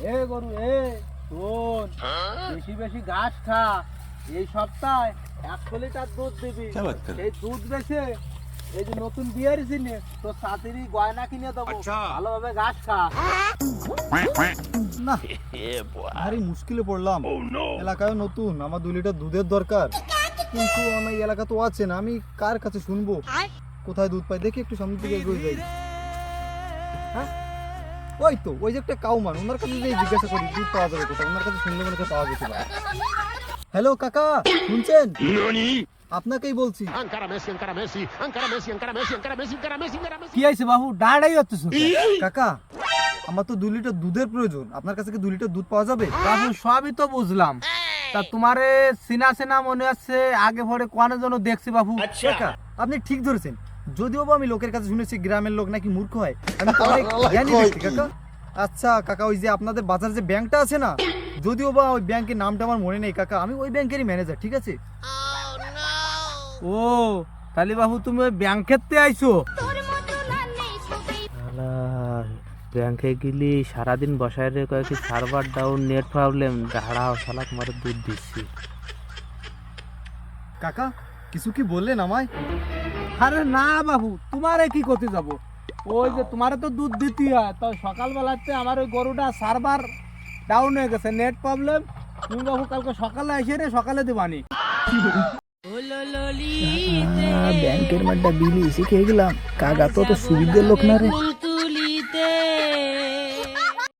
এ গরু শোন, বেশি বেশি ঘাস খা। এই সপ্তাহে 100 লিটার দুধ দিবি। এই দুধ বেচে এই যে নতুন বিয়ের দিনে তোর সাথেরই গয়না কিনে দেবো। ভালোভাবে ঘাস খা। না ভারী মুশকিলে পড়লাম। এলাকায় নতুন, আমার 2 লিটার দুধের দরকার, কিন্তু আমার এই এলাকা তো আছে না, আমি কার কাছে শুনবো? কোথায় দুধ পাই দেখি, একটু সামনে দিকে এগিয়ে যাই। হ্যাঁ ওই তো, ওই যে একটা কাউমান, ওনার কাছে যে জিজ্ঞাসা করি দুধ পাওয়া যাবে কোথায়, ওনার কাছে শুনলে মনে হচ্ছে পাওয়া যেতে পারে। হ্যালো কাকা, শুনছেন? আপনাকেই বলছি। কি হয়েছে বাবু, দাঁড়াই হচ্ছে কাকা, আমার তো 2 লিটার দুধের প্রয়োজন, আপনার কাছে কি 2 লিটার দুধ পাওয়া যাবে? বাবু? সবই তো বুঝলাম, তা তোমারে সিনা সিনা মনে হচ্ছে, আগে পরে কোয়ানের জন্য দেখছি বাবু। কাকা আপনি ঠিক ধরেছেন, যদিও বা আমি লোকের কাছে শুনেছি গ্রামের লোক নাকি মূর্খ হয়, আমি তো অনেক জ্ঞানী ব্যক্তি কাকা। আচ্ছা কাকা, ওই যে আপনাদের বাজার যে ব্যাংকটা আছে না, যদিও বা ওই ব্যাংকের নামটা আমার মনে নেই কাকা, আমি ওই ব্যাংকেরই ম্যানেজার, ঠিক আছে? ও তাহলে বাবু তুমি ওই ব্যাংকেতে আইছো? ব্যাংকে গেলি সারাদিন বসায় রে, কয়েক সার্ভার ডাউন, নেট প্রবলেম, দাঁড়াও শালা তোমার দুধ দিচ্ছি। কাকা কিছু কি বললেন আমায়? আরে না বাবু, তোমারে কি করতে যাব? ওই যে তোমারে তো দুধ দিতে হয়, তো সকালবেলাতে আমার ওই গরুটা সার্ভার ডাউন হয়ে গেছে, নেট প্রবলেম। তুমি বাবু কালকে সকালে এসে রে, সকালে দেবানি। ব্যাংকের মাঠটা বিলি শিখে গেলাম, কাকা তো সুবিধের লোক না রে।